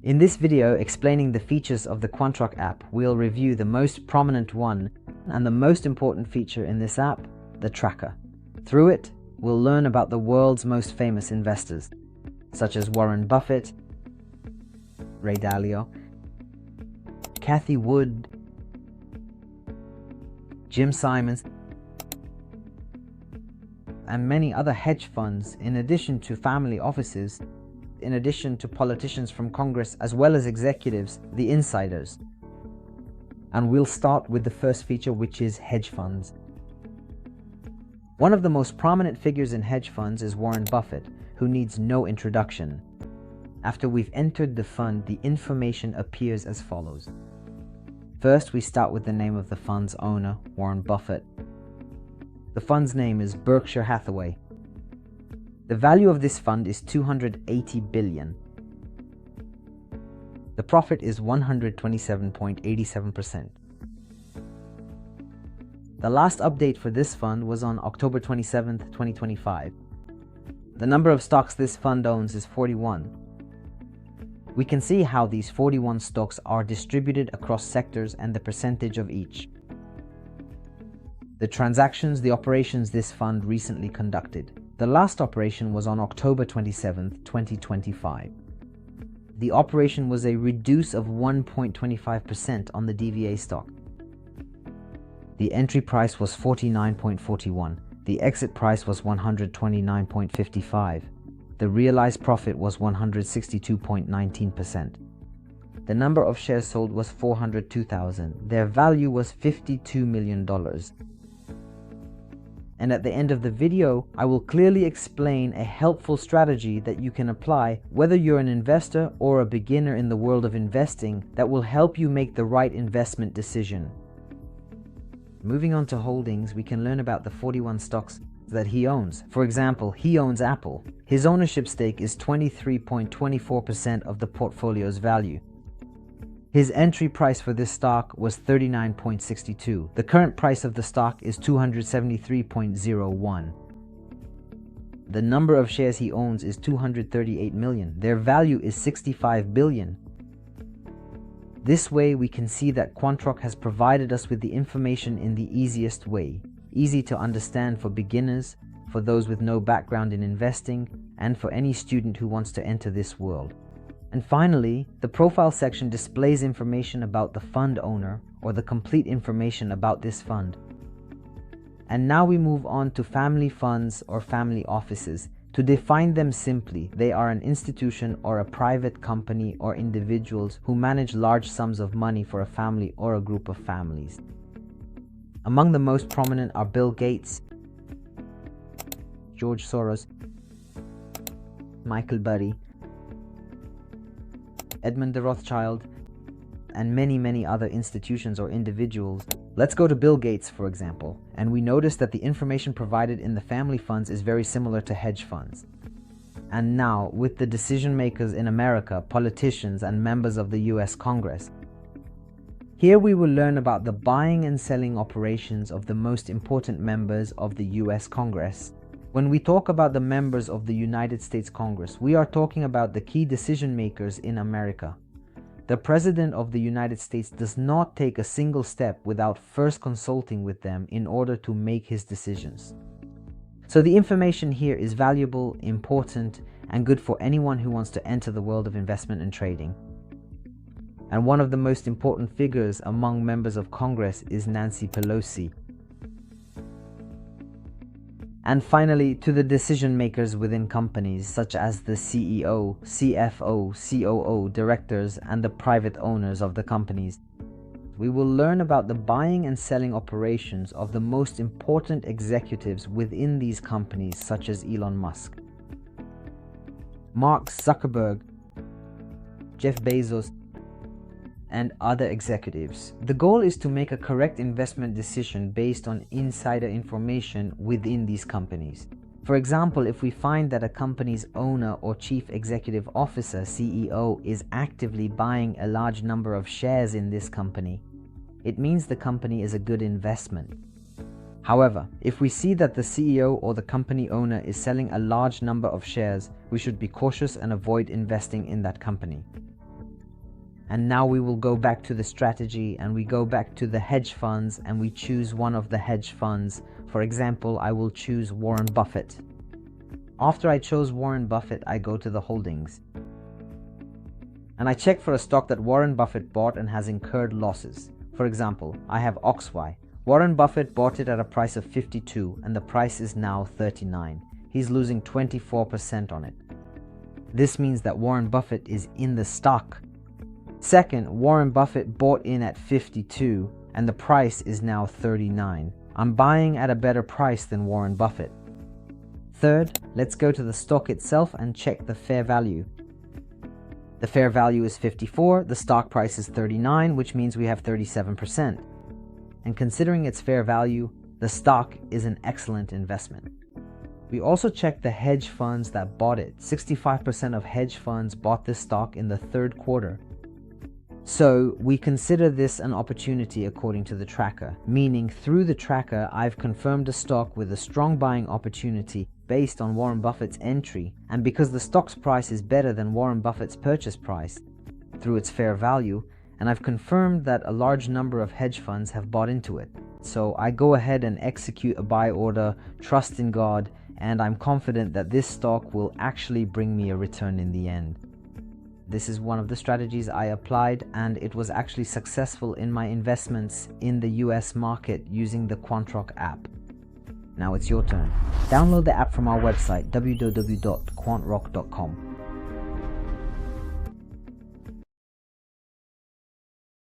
In this video explaining the features of the QUANTROCK app, we'll review the most prominent one and the most important feature in this app, the tracker. Through it, we'll learn about the world's most famous investors, such as Warren Buffett, Ray Dalio, Cathie Wood, Jim Simons, and many other hedge funds, in addition to family offices, in addition to politicians from Congress, as well as executives, the insiders. And we'll start with the first feature, which is hedge funds. One of the most prominent figures in hedge funds is Warren Buffett, who needs no introduction. After we've entered the fund, the information appears as follows. First, we start with the name of the fund's owner, Warren Buffett. The fund's name is Berkshire Hathaway. The value of this fund is $280 billion. The profit is 127.87%. The last update for this fund was on October 27, 2025. The number of stocks this fund owns is 41. We can see how these 41 stocks are distributed across sectors and the percentage of each. The transactions, the operations this fund recently conducted. The last operation was on October 27, 2025. The operation was a reduce of 1.25% on the DVA stock. The entry price was 49.41. The exit price was 129.55. The realized profit was 162.19%. The number of shares sold was 402,000. Their value was $52 million. And at the end of the video, I will clearly explain a helpful strategy that you can apply whether you're an investor or a beginner in the world of investing that will help you make the right investment decision. Moving on to holdings, we can learn about the 41 stocks that he owns. For example, he owns Apple. His ownership stake is 23.24% of the portfolio's value. His entry price for this stock was $39.62. The current price of the stock is $273.01. The number of shares he owns is 238 million. Their value is $65 billion. This way we can see that QUANTROCK has provided us with the information in the easiest way. Easy to understand for beginners, for those with no background in investing, and for any student who wants to enter this world. And finally, the profile section displays information about the fund owner or the complete information about this fund. And now we move on to family funds or family offices. To define them simply, they are an institution or a private company or individuals who manage large sums of money for a family or a group of families. Among the most prominent are Bill Gates, George Soros, Michael Burry, Edmund de Rothschild, and many other institutions or individuals. Let's go to Bill Gates, for example, and we notice that the information provided in the family funds is very similar to hedge funds. And now, with the decision makers in America, politicians, and members of the US Congress, here we will learn about the buying and selling operations of the most important members of the US Congress. When we talk about the members of the United States Congress, we are talking about the key decision makers in America. The President of the United States does not take a single step without first consulting with them in order to make his decisions. So the information here is valuable, important, and good for anyone who wants to enter the world of investment and trading. And one of the most important figures among members of Congress is Nancy Pelosi. And finally, to the decision makers within companies, such as the CEO, CFO, COO, directors, and the private owners of the companies. We will learn about the buying and selling operations of the most important executives within these companies, such as Elon Musk, Mark Zuckerberg, Jeff Bezos, and other executives. The goal is to make a correct investment decision based on insider information within these companies. For example, if we find that a company's owner or chief executive officer, CEO, is actively buying a large number of shares in this company, it means the company is a good investment. However, if we see that the CEO or the company owner is selling a large number of shares, we should be cautious and avoid investing in that company. And now we will go back to the strategy and we go back to the hedge funds and we choose one of the hedge funds. For example, I will choose Warren Buffett. After I chose Warren Buffett, I go to the holdings. And I check for a stock that Warren Buffett bought and has incurred losses. For example, I have OXY. Warren Buffett bought it at a price of 52 and the price is now 39. He's losing 24% on it. This means that Warren Buffett is in the stock. Second, Warren Buffett bought in at 52 and the price is now 39. I'm buying at a better price than Warren Buffett. Third, let's go to the stock itself and check the fair value. The fair value is 54, the stock price is 39, which means we have 37%. And considering its fair value, the stock is an excellent investment. We also checked the hedge funds that bought it. 65% of hedge funds bought this stock in the third quarter. So we consider this an opportunity according to the tracker, meaning through the tracker I've confirmed a stock with a strong buying opportunity based on Warren Buffett's entry, and because the stock's price is better than Warren Buffett's purchase price through its fair value, and I've confirmed that a large number of hedge funds have bought into it. So I go ahead and execute a buy order, trust in God, and I'm confident that this stock will actually bring me a return in the end. This is one of the strategies I applied, and it was actually successful in my investments in the US market using the QUANTROCK app. Now it's your turn. Download the app from our website www.quantrock.com.